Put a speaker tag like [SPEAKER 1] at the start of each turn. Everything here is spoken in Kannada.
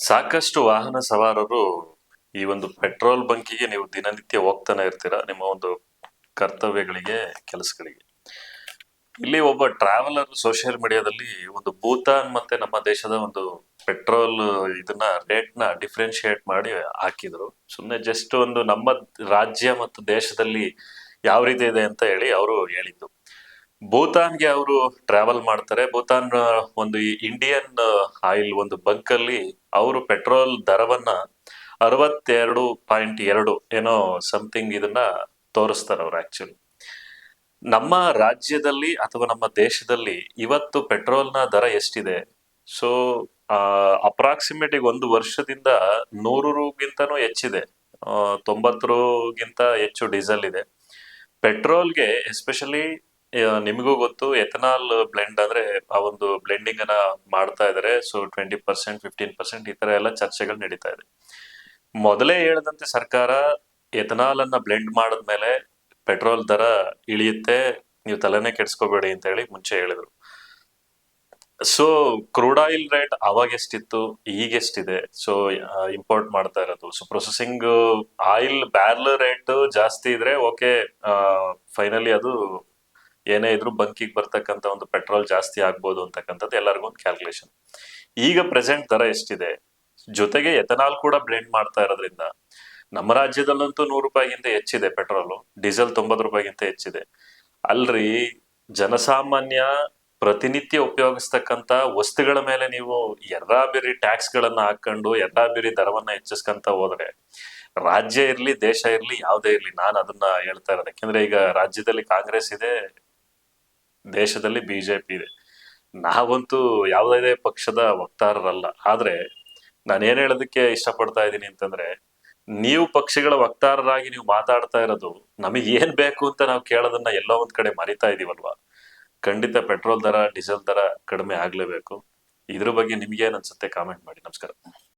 [SPEAKER 1] ಸಾಕಷ್ಟು ವಾಹನ ಸವಾರರು ಈ ಒಂದು ಪೆಟ್ರೋಲ್ ಬಂಕಿಗೆ ನೀವು ದಿನನಿತ್ಯ ಹೋಗ್ತಾನೆ ಇರ್ತೀರಾ ನಿಮ್ಮ ಒಂದು ಕರ್ತವ್ಯಗಳಿಗೆ, ಕೆಲಸಗಳಿಗೆ. ಇಲ್ಲಿ ಒಬ್ಬ ಟ್ರಾವೆಲರ್ ಸೋಷಿಯಲ್ ಮೀಡಿಯಾದಲ್ಲಿ ಒಂದು ಭೂತಾನ್ ಮತ್ತೆ ನಮ್ಮ ದೇಶದ ಒಂದು ಪೆಟ್ರೋಲ್ ಇದನ್ನ ರೇಟ್ ನ ಡಿಫ್ರೆನ್ಶಿಯೇಟ್ ಮಾಡಿ ಹಾಕಿದ್ರು. ಸುಮ್ನೆ ಜಸ್ಟ್ ಒಂದು ನಮ್ಮ ರಾಜ್ಯ ಮತ್ತು ದೇಶದಲ್ಲಿ ಯಾವ ರೀತಿ ಇದೆ ಅಂತ ಹೇಳಿ ಅವರು ಹೇಳಿದ್ದು. ಭೂತಾನ್ಗೆ ಅವರು ಟ್ರಾವೆಲ್ ಮಾಡ್ತಾರೆ. ಭೂತಾನ್ ಒಂದು ಇಂಡಿಯನ್ ಆಯಿಲ್ ಒಂದು ಬಂಕ್ ಅಲ್ಲಿ ಅವರು ಪೆಟ್ರೋಲ್ ದರವನ್ನ 62.2 ಏನೋ ಸಮಥಿಂಗ್ ಇದನ್ನ ತೋರಿಸ್ತಾರೆ ಅವ್ರು ಆಕ್ಚುಲಿ. ನಮ್ಮ ರಾಜ್ಯದಲ್ಲಿ ಅಥವಾ ನಮ್ಮ ದೇಶದಲ್ಲಿ ಇವತ್ತು ಪೆಟ್ರೋಲ್ನ ದರ ಎಷ್ಟಿದೆ? ಸೊ ಅಪ್ರಾಕ್ಸಿಮೇಟ್ ಒಂದು ವರ್ಷದಿಂದ 100 ರೂಗಿಂತನೂ ಹೆಚ್ಚಿದೆ. 90 ರೂಗಿಂತ ಹೆಚ್ಚು ಡೀಸೆಲ್ ಇದೆ. ಪೆಟ್ರೋಲ್ಗೆ ಎಸ್ಪೆಷಲಿ ನಿಮಗೂ ಗೊತ್ತು, ಎಥನಾಲ್ ಬ್ಲೆಂಡ್ ಅಂದ್ರೆ ಆ ಒಂದು ಬ್ಲೆಂಡಿಂಗ್ ಅನ್ನ ಮಾಡ್ತಾ ಇದಾರೆ. ಸೊ 20%, 15% ಈ ತರ ಎಲ್ಲ ಚರ್ಚೆಗಳು ನಡೀತಾ ಇದೆ. ಮೊದಲೇ ಹೇಳದಂತೆ ಸರ್ಕಾರ ಎಥನಾಲ್ ಅನ್ನ ಬ್ಲೆಂಡ್ ಮಾಡಿದ್ಮೇಲೆ ಪೆಟ್ರೋಲ್ ದರ ಇಳಿಯುತ್ತೆ, ನೀವು ತಲೆನೇ ಕೆಡ್ಸ್ಕೋಬೇಡಿ ಅಂತ ಹೇಳಿ ಮುಂಚೆ ಹೇಳಿದ್ರು. ಸೊ ಕ್ರೂಡ್ ಆಯಿಲ್ ರೇಟ್ ಅವಾಗ ಎಷ್ಟಿತ್ತು, ಈಗ ಎಷ್ಟಿದೆ? ಸೊ ಇಂಪೋರ್ಟ್ ಮಾಡ್ತಾ ಇರೋದು, so processing oil barrel rate ಜಾಸ್ತಿ ಇದ್ರೆ ಓಕೆ, ಫೈನಲಿ ಅದು ಏನೇ ಇದ್ರು ಬಂಕಿಗೆ ಬರ್ತಕ್ಕಂಥ ಒಂದು ಪೆಟ್ರೋಲ್ ಜಾಸ್ತಿ ಆಗ್ಬೋದು ಅಂತಕ್ಕಂಥದ್ದು ಎಲ್ಲರಿಗೂ ಒಂದು ಕ್ಯಾಲ್ಕುಲೇಷನ್. ಈಗ ಪ್ರೆಸೆಂಟ್ ದರ ಎಷ್ಟಿದೆ, ಜೊತೆಗೆ ಎಥನಾಲ್ ಕೂಡ ಬ್ಲೆಂಡ್ ಮಾಡ್ತಾ ಇರೋದ್ರಿಂದ ನಮ್ಮ ರಾಜ್ಯದಲ್ಲಂತೂ 100 ರೂಪಾಯಿಗಿಂತ ಹೆಚ್ಚಿದೆ ಪೆಟ್ರೋಲು, ಡೀಸೆಲ್ 90 ರೂಪಾಯಿಗಿಂತ ಹೆಚ್ಚಿದೆ. ಅಲ್ರಿ, ಜನಸಾಮಾನ್ಯ ಪ್ರತಿನಿತ್ಯ ಉಪಯೋಗಿಸ್ತಕ್ಕಂತ ವಸ್ತುಗಳ ಮೇಲೆ ನೀವು ಎರ್ರಾಬಿರಿ ಟ್ಯಾಕ್ಸ್ ಗಳನ್ನ ಹಾಕೊಂಡು ಎರ್ರಾಬಿರಿ ದರವನ್ನ ಹೆಚ್ಚಿಸ್ಕೊಂತ ಹೋದ್ರೆ, ರಾಜ್ಯ ಇರ್ಲಿ ದೇಶ ಇರ್ಲಿ ಯಾವುದೇ ಇರ್ಲಿ, ನಾನು ಅದನ್ನ ಹೇಳ್ತಾ ಇರೋದು. ಯಾಕೆಂದ್ರೆ ಈಗ ರಾಜ್ಯದಲ್ಲಿ ಕಾಂಗ್ರೆಸ್ ಇದೆ, ದೇಶದಲ್ಲಿ ಬಿಜೆಪಿ ಇದೆ. ನಾವಂತೂ ಯಾವುದೇ ಪಕ್ಷದ ವಕ್ತಾರರಲ್ಲ. ಆದ್ರೆ ನಾನು ಏನ್ ಹೇಳೋದಕ್ಕೆ ಇಷ್ಟಪಡ್ತಾ ಇದ್ದೀನಿ ಅಂತಂದ್ರೆ, ನೀವು ಪಕ್ಷಗಳ ವಕ್ತಾರರಾಗಿ ನೀವು ಮಾತಾಡ್ತಾ ಇರೋದು ನಮಗೆ ಏನ್ ಬೇಕು ಅಂತ ನಾವು ಕೇಳೋದನ್ನ ಎಲ್ಲೋ ಒಂದ್ ಕಡೆ ಮರಿತಾ ಇದೀವಲ್ವಾ. ಖಂಡಿತ ಪೆಟ್ರೋಲ್ ದರ, ಡೀಸೆಲ್ ದರ ಕಡಿಮೆ ಆಗ್ಲೇಬೇಕು. ಇದ್ರ ಬಗ್ಗೆ ನಿಮ್ಗೆ ಏನ್ ಅನ್ಸುತ್ತೆ ಕಾಮೆಂಟ್ ಮಾಡಿ. ನಮಸ್ಕಾರ.